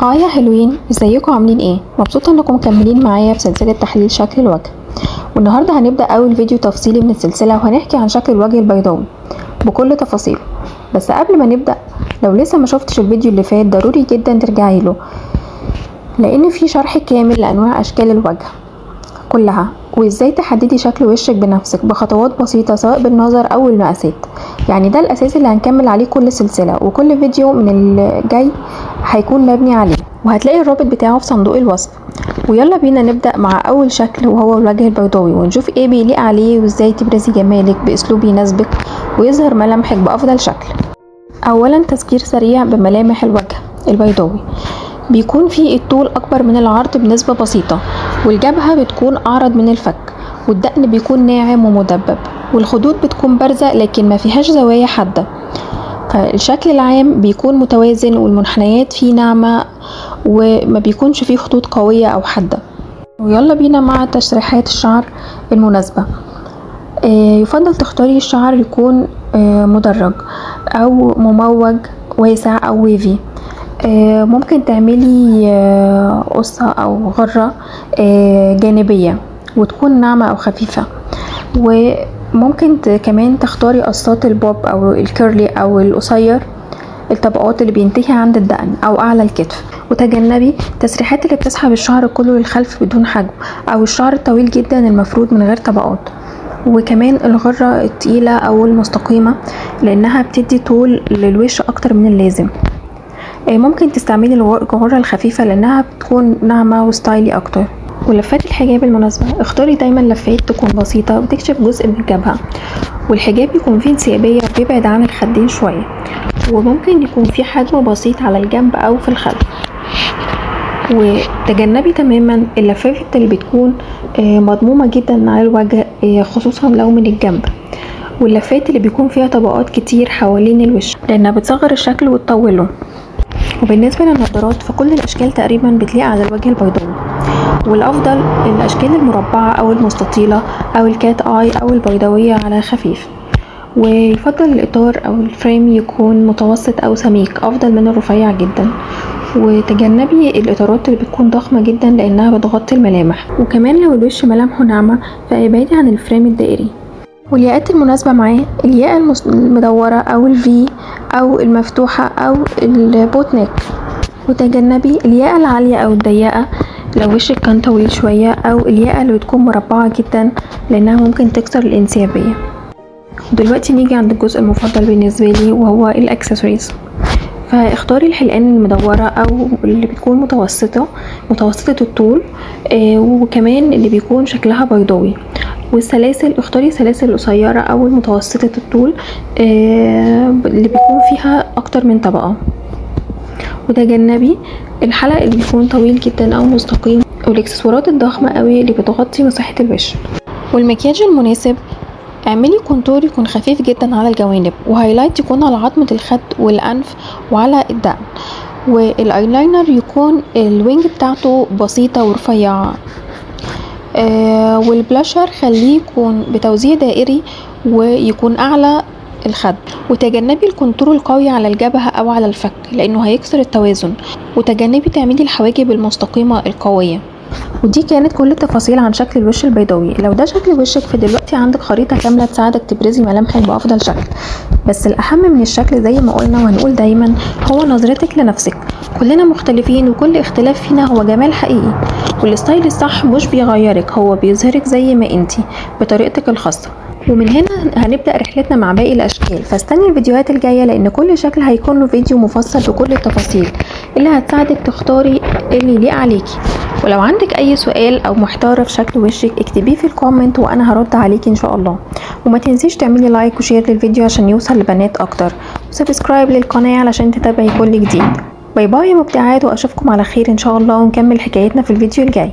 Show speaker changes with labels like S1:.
S1: يا حلوين، ازيكم عاملين ايه؟ مبسوطه انكم مكملين معايا في سلسله تحليل شكل الوجه. والنهارده هنبدا اول فيديو تفصيلي من السلسله، وهنحكي عن شكل الوجه البيضاوي بكل تفاصيله. بس قبل ما نبدا، لو لسه ما شفتش الفيديو اللي فات ضروري جدا ترجعي له، لان في شرح كامل لانواع اشكال الوجه كلها، وازاي تحددي شكل وشك بنفسك بخطوات بسيطه سواء بالنظر او المقاسات. يعني ده الاساس اللي هنكمل عليه كل سلسله، وكل فيديو من الجاي هيكون مبني عليه، وهتلاقي الرابط بتاعه في صندوق الوصف. ويلا بينا نبدا مع اول شكل، وهو الوجه البيضاوي، ونشوف ايه بيليق عليه وازاي تبرزي جمالك باسلوب يناسبك ويظهر ملامحك بافضل شكل. اولا تذكير سريع بملامح الوجه البيضاوي. بيكون فيه الطول اكبر من العرض بنسبه بسيطه، والجبهه بتكون اعرض من الفك، والدقن بيكون ناعم ومدبب، والخدود بتكون بارزه لكن ما فيهاش زوايا حاده. فالشكل العام بيكون متوازن، والمنحنيات فيه ناعمه وما بيكونش فيه خطوط قويه او حاده. ويلا بينا مع تشريحات الشعر المناسبه. يفضل تختاري الشعر يكون مدرج او مموج واسع او ويفي. ممكن تعملي قصة او غرة جانبية وتكون ناعمة او خفيفة. وممكن كمان تختاري قصات البوب او الكيرلي او القصير، الطبقات اللي بينتهي عند الدقن او اعلى الكتف. وتجنبي التسريحات اللي بتسحب الشعر كله للخلف بدون حجم، او الشعر الطويل جدا المفروض من غير طبقات. وكمان الغرة التقيلة او المستقيمة، لانها بتدي طول للوش اكتر من اللازم. ممكن تستعملي الغرة الخفيفة لانها بتكون ناعمة وستايلي اكتر. ولفات الحجاب المناسبة، اختاري دايما لفات تكون بسيطة بتكشف جزء من الجبهة، والحجاب يكون فيه انسيابية وبيبعد عن الخدين شوية، وممكن يكون فيه حجم بسيط على الجنب او في الخلف. وتجنبي تماما اللفات اللي بتكون مضمومة جدا على الوجه، خصوصا لو من الجنب، واللفات اللي بيكون فيها طبقات كتير حوالين الوش لانها بتصغر الشكل وتطوله. وبالنسبة للنظارات، فكل الاشكال تقريبا بتليق على الوجه البيضاوي، والافضل الاشكال المربعة او المستطيلة او الكات اي او البيضاوية على خفيف. ويفضل الاطار او الفريم يكون متوسط او سميك، افضل من الرفيع جدا. وتجنبي الاطارات اللي بتكون ضخمة جدا لانها بتغطي الملامح. وكمان لو الوش ملامحه ناعمة فابعدي عن الفريم الدائري. والياقات المناسبة معاه الياقة المدورة او الفي او المفتوحة او البوت نيك. وتجنبي الياقة العالية او الضيقة لو وشك كان طويل شوية، او الياقة اللي بتكون مربعة جدا لانها ممكن تكسر الانسيابية. دلوقتي نيجي عند الجزء المفضل بالنسبة لي، وهو الاكسسوارز. فاختاري الحلقان المدورة او اللي بتكون متوسطة الطول، وكمان اللي بيكون شكلها بيضاوي. والسلاسل، اختاري سلاسل قصيرة او المتوسطة الطول اللي بيكون فيها اكتر من طبقة. وتجنبي الحلق اللي بيكون طويل جدا او مستقيم، والاكسسوارات الضخمة قوي اللي بتغطي مساحة الوش. والمكياج المناسب، اعملي كونتور يكون خفيف جدا على الجوانب، وهايلايت يكون على عظمة الخد والانف وعلى الدقن. والايلاينر يكون الوينج بتاعته بسيطة ورفيعة. والبلاشر خليه يكون بتوزيع دائري ويكون اعلى الخد. وتجنبي الكونتور القوي على الجبهة او على الفك لانه هيكسر التوازن. وتجنبي تعملي الحواجب المستقيمة القوية. ودي كانت كل التفاصيل عن شكل الوش البيضاوي. لو ده شكل وشك، فدلوقتي عندك خريطة كاملة تساعدك تبرزي ملامحك بأفضل شكل. بس الأهم من الشكل زي ما قلنا وهنقول دايما هو نظرتك لنفسك. كلنا مختلفين، وكل اختلاف فينا هو جمال حقيقي. والستايل الصح مش بيغيرك، هو بيظهرك زي ما انتي بطريقتك الخاصة. ومن هنا هنبدأ رحلتنا مع باقي الأشكال. فاستني الفيديوهات الجاية، لأن كل شكل هيكون له فيديو مفصل بكل التفاصيل اللي هتساعدك تختاري اللي يليق عليكي. ولو عندك أي سؤال أو محتارة في شكل وشك، اكتبيه في الكومنت وأنا هرد عليكي إن شاء الله. وما تنسيش تعملي لايك وشير للفيديو عشان يوصل لبنات أكتر، وسبسكرايب للقناة علشان تتابعي كل جديد. باي باي يا مبدعات، وأشوفكم على خير إن شاء الله، ونكمل حكايتنا في الفيديو الجاي.